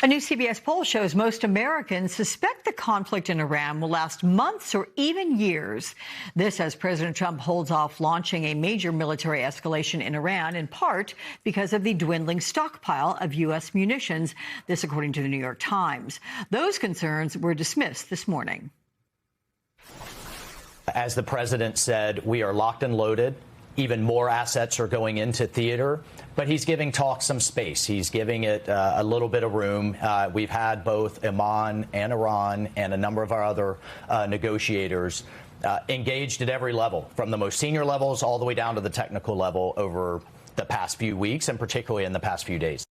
A new CBS poll shows most Americans suspect the conflict in Iran will last months or even years. This as President Trump holds off launching a major military escalation in Iran, in part because of the dwindling stockpile of U.S. munitions. This according to the New York Times. Those concerns were dismissed this morning. As the president said, we are locked and loaded. Even more assets are going into theater, but he's giving talk some space. He's giving it a little bit of room. We've had both Oman and Iran and a number of our other negotiators engaged at every level, from the most senior levels all the way down to the technical level over the past few weeks and particularly in the past few days.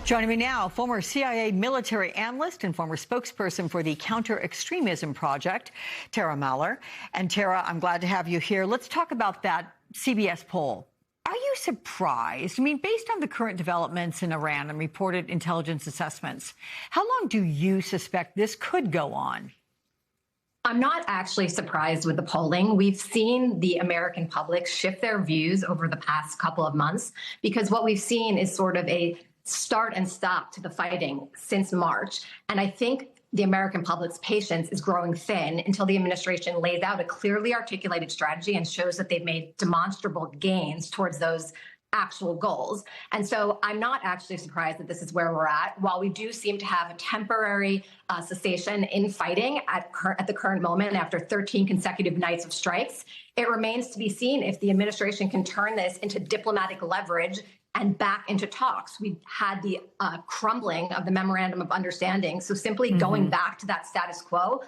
Joining me now, former CIA military analyst and former spokesperson for the Counter-Extremism Project, Tara Maller. And Tara, I'm glad to have you here. Let's talk about that CBS poll. Are you surprised? I mean, based on the current developments in Iran and reported intelligence assessments, how long do you suspect this could go on? I'm not actually surprised with the polling. We've seen the American public shift their views over the past couple of months because what we've seen is sort of a start and stop to the fighting since March. And I think the American public's patience is growing thin until the administration lays out a clearly articulated strategy and shows that they've made demonstrable gains towards those actual goals. And so I'm not actually surprised that this is where we're at. While we do seem to have a temporary cessation in fighting at the current moment after 13 consecutive nights of strikes, it remains to be seen if the administration can turn this into diplomatic leverage and back into talks. We had the crumbling of the Memorandum of Understanding. So simply going back to that status quo,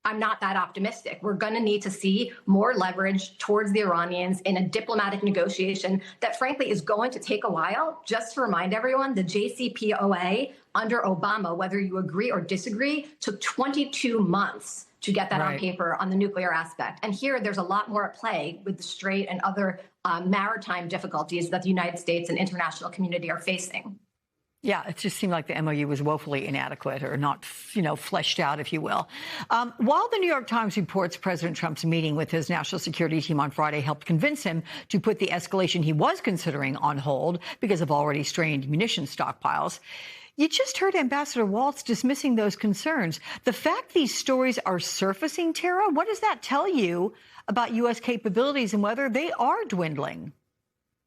I'm not that optimistic. We're going to need to see more leverage towards the Iranians in a diplomatic negotiation that, frankly, is going to take a while. Just to remind everyone, the JCPOA under Obama, whether you agree or disagree, took 22 months to get that on paper on the nuclear aspect. And here, there's a lot more at play with the Strait and other maritime difficulties that the United States and international community are facing. Yeah, it just seemed like the MOU was woefully inadequate or not, fleshed out, if you will. While the New York Times reports President Trump's meeting with his national security team on Friday helped convince him to put the escalation he was considering on hold because of already strained munition stockpiles, you just heard Ambassador Waltz dismissing those concerns. The fact these stories are surfacing, Tara, what does that tell you about U.S. capabilities and whether they are dwindling?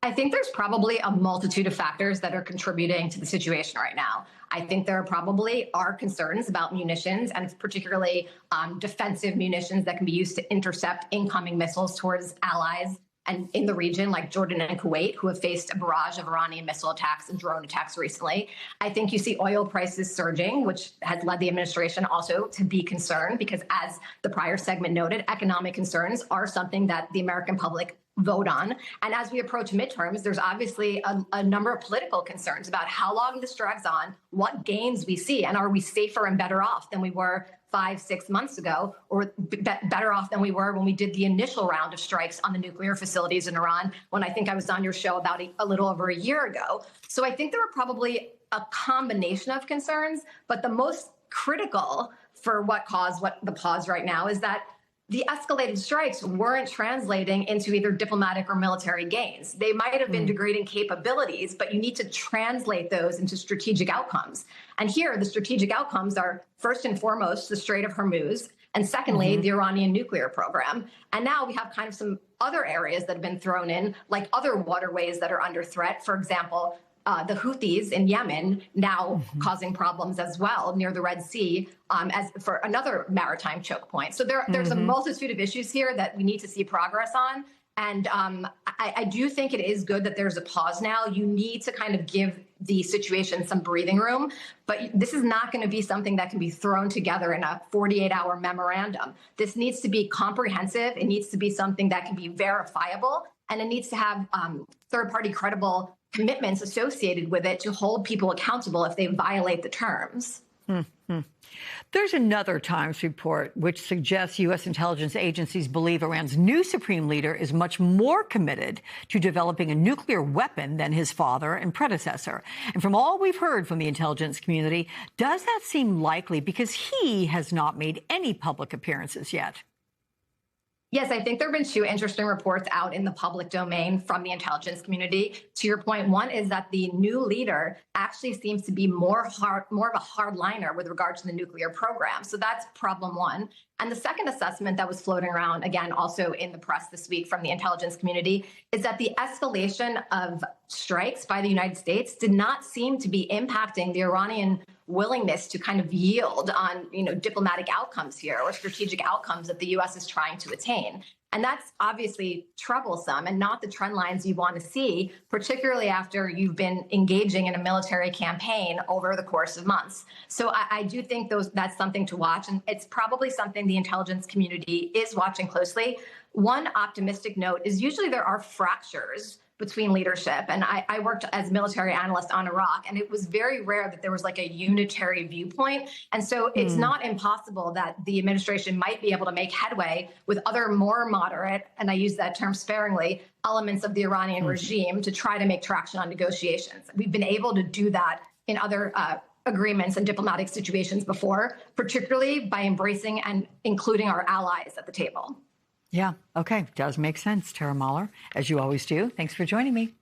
I think there's probably a multitude of factors that are contributing to the situation right now. I think there probably are concerns about munitions and particularly defensive munitions that can be used to intercept incoming missiles towards allies and in the region, like Jordan and Kuwait, who have faced a barrage of Iranian missile attacks and drone attacks recently. I think you see oil prices surging, which has led the administration also to be concerned because, as the prior segment noted, economic concerns are something that the American public vote on. And as we approach midterms, there's obviously a number of political concerns about how long this drags on, what gains we see, and are we safer and better off than we were 5-6 months ago, or better off than we were when we did the initial round of strikes on the nuclear facilities in Iran, when I think I was on your show about a little over a year ago. So I think there are probably a combination of concerns, but the most critical for what caused the pause right now is that the escalated strikes weren't translating into either diplomatic or military gains. They might have been degrading capabilities, but you need to translate those into strategic outcomes. And here, the strategic outcomes are, first and foremost, the Strait of Hormuz, and secondly, the Iranian nuclear program. And now we have kind of some other areas that have been thrown in, like other waterways that are under threat. For example, the Houthis in Yemen now causing problems as well near the Red Sea as for another maritime choke point. So there's a multitude of issues here that we need to see progress on. And I do think it is good that there's a pause now. You need to kind of give the situation some breathing room. But this is not going to be something that can be thrown together in a 48-hour memorandum. This needs to be comprehensive. It needs to be something that can be verifiable. And it needs to have third-party credible commitments associated with it to hold people accountable if they violate the terms. There's another Times report which suggests U.S. intelligence agencies believe Iran's new supreme leader is much more committed to developing a nuclear weapon than his father and predecessor. And from all we've heard from the intelligence community, does that seem likely? Because he has not made any public appearances yet. Yes, I think there have been two interesting reports out in the public domain from the intelligence community. To your point, one is that the new leader actually seems to be more of a hardliner with regard to the nuclear program. So that's problem one. And the second assessment that was floating around, again, also in the press this week from the intelligence community, is that the escalation of strikes by the United States did not seem to be impacting the Iranian willingness to kind of yield on, diplomatic outcomes here or strategic outcomes that the U.S. is trying to attain. And that's obviously troublesome and not the trend lines you want to see, particularly after you've been engaging in a military campaign over the course of months. So I do think that's something to watch. And it's probably something the intelligence community is watching closely. One optimistic note is usually there are fractures between leadership. And I worked as military analyst on Iraq, and it was very rare that there was like a unitary viewpoint. And so it's not impossible that the administration might be able to make headway with other more moderate, and I use that term sparingly, elements of the Iranian regime to try to make traction on negotiations. We've been able to do that in other agreements and diplomatic situations before, particularly by embracing and including our allies at the table. Yeah, okay, does make sense, Tara Mahler, as you always do. Thanks for joining me.